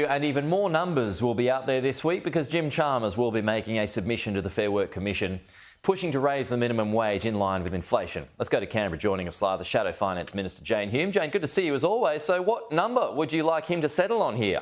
And even more numbers will be out there this week because Jim Chalmers will be making a submission to the Fair Work Commission, pushing to raise the minimum wage in line with inflation. Let's go to Canberra. Joining us live, the Shadow Finance Minister Jane Hume. Jane, good to see you as always. So what number would you like him to settle on here?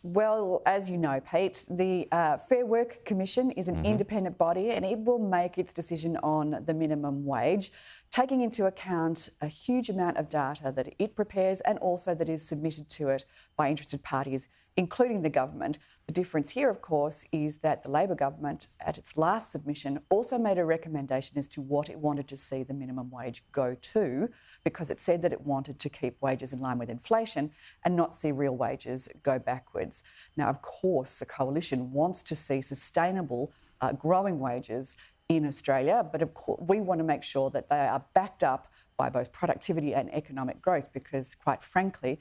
Well, as you know, Pete, the Fair Work Commission is an independent body and it will make its decision on the minimum wage, taking into account a huge amount of data that it prepares and also that is submitted to it by interested parties, including the government. The difference here, of course, is that the Labor government, at its last submission, also made a recommendation as to what it wanted to see the minimum wage go to, because it said that it wanted to keep wages in line with inflation and not see real wages go backwards. Now, of course, the Coalition wants to see sustainable growing wages in Australia, but of course we want to make sure that they are backed up by both productivity and economic growth, because quite frankly,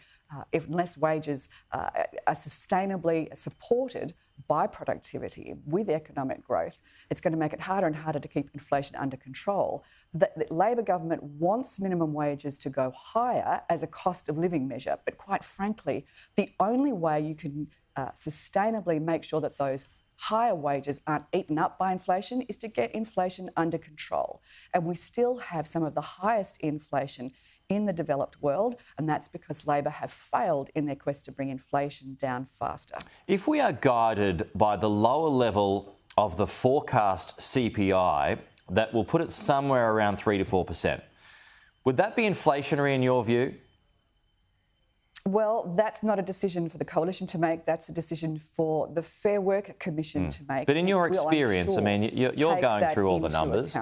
unless wages are sustainably supported by productivity with economic growth, it's going to make it harder and harder to keep inflation under control. The Labor government wants minimum wages to go higher as a cost of living measure, but quite frankly, the only way you can sustainably make sure that those higher wages aren't eaten up by inflation is to get inflation under control. And we still have some of the highest inflation in the developed world, and that's because Labor have failed in their quest to bring inflation down faster. If we are guided by the lower level of the forecast CPI, that will put it somewhere around 3 to 4%, would that be inflationary in your view? Well, that's not a decision for the Coalition to make. That's a decision for the Fair Work Commission to make. But in your experience, I mean, you're going through all the numbers.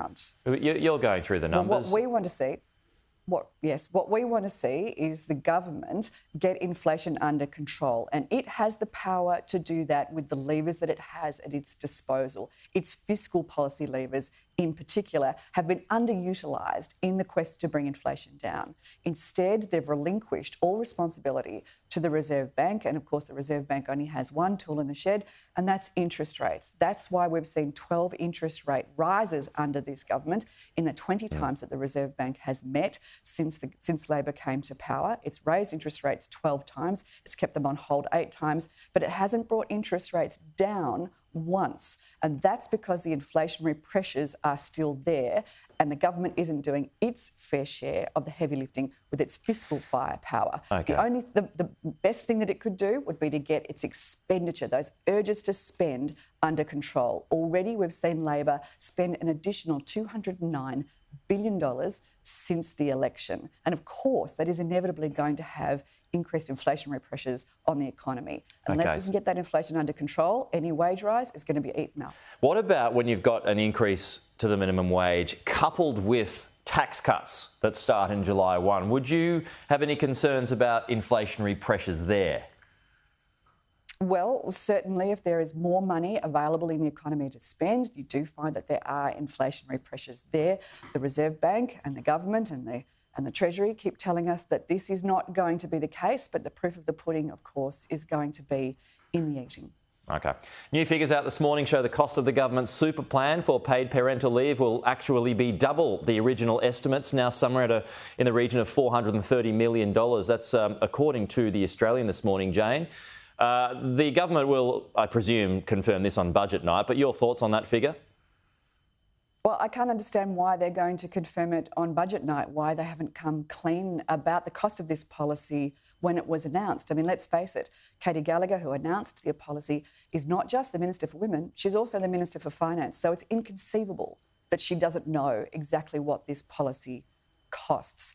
You're going through the numbers. Well, what we want to see, what we want to see is the government get inflation under control, and it has the power to do that with the levers that it has at its disposal. Its fiscal policy levers, in particular, have been underutilised in the quest to bring inflation down. Instead, they've relinquished all responsibility to the Reserve Bank, and of course the Reserve Bank only has one tool in the shed, and that's interest rates. That's why we've seen 12 interest rate rises under this government in the 20 times that the Reserve Bank has met since Labor came to power. It's raised interest rates 12 times, it's kept them on hold 8 times, but it hasn't brought interest rates down once. And that's because the inflationary pressures are still there and the government isn't doing its fair share of the heavy lifting with its fiscal firepower. Okay. The best thing that it could do would be to get its expenditure, those urges to spend, under control. Already we've seen Labor spend an additional $209 billion since the election. And of course, that is inevitably going to have increased inflationary pressures on the economy. Unless we can get that inflation under control, any wage rise is going to be eaten up. What about when you've got an increase to the minimum wage coupled with tax cuts that start in July 1? Would you have any concerns about inflationary pressures there? Well, certainly if there is more money available in the economy to spend, you do find that there are inflationary pressures there. The Reserve Bank and the government and the Treasury keep telling us that this is not going to be the case, but the proof of the pudding, of course, is going to be in the eating. OK. New figures out this morning show the cost of the government's super plan for paid parental leave will actually be double the original estimates, now somewhere in the region of $430 million. That's according to The Australian this morning, Jane. The government will, I presume, confirm this on budget night, but your thoughts on that figure? Well, I can't understand why they're going to confirm it on budget night, why they haven't come clean about the cost of this policy when it was announced. I mean, let's face it, Katie Gallagher, who announced the policy, is not just the Minister for Women, she's also the Minister for Finance. So it's inconceivable that she doesn't know exactly what this policy costs.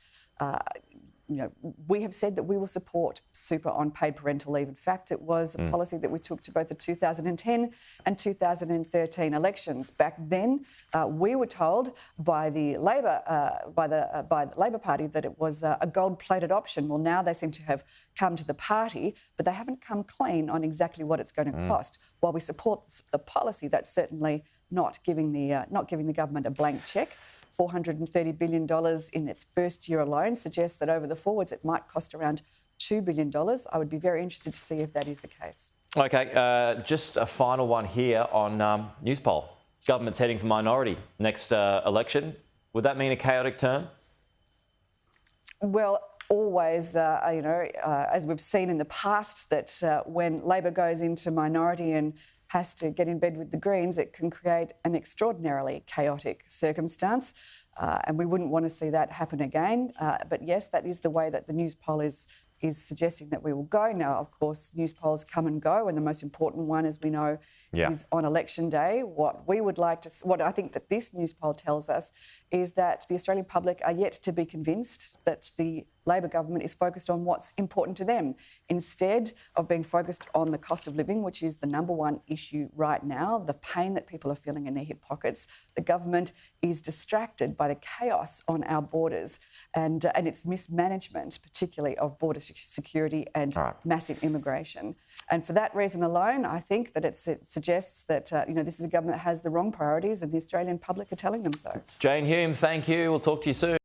We have said that we will support super on paid parental leave. In fact, it was a policy that we took to both the 2010 and 2013 elections. Back then, we were told by the Labor Party that it was a gold-plated option. Well, now they seem to have come to the party, but they haven't come clean on exactly what it's going to cost. While we support the policy, that's certainly not giving the government a blank cheque. $430 billion in its first year alone suggests that over the forwards it might cost around $2 billion. I would be very interested to see if that is the case. OK, just a final one here on Newspoll. Government's heading for minority next election. Would that mean a chaotic term? Well, always, as we've seen in the past, that when Labor goes into minority and has to get in bed with the Greens, it can create an extraordinarily chaotic circumstance. And we wouldn't want to see that happen again. But yes, that is the way that the Newspoll is suggesting that we will go. Now, of course, Newspolls come and go, and the most important one, as we know, is on election day. What I think that this Newspoll tells us is that the Australian public are yet to be convinced that the Labor government is focused on what's important to them, instead of being focused on the cost of living, which is the number one issue right now, the pain that people are feeling in their hip pockets. The government is distracted by the chaos on our borders and its mismanagement, particularly of border security and massive immigration. And for that reason alone, I think that it suggests that this is a government that has the wrong priorities, and the Australian public are telling them so. Jane Hume, thank you. We'll talk to you soon.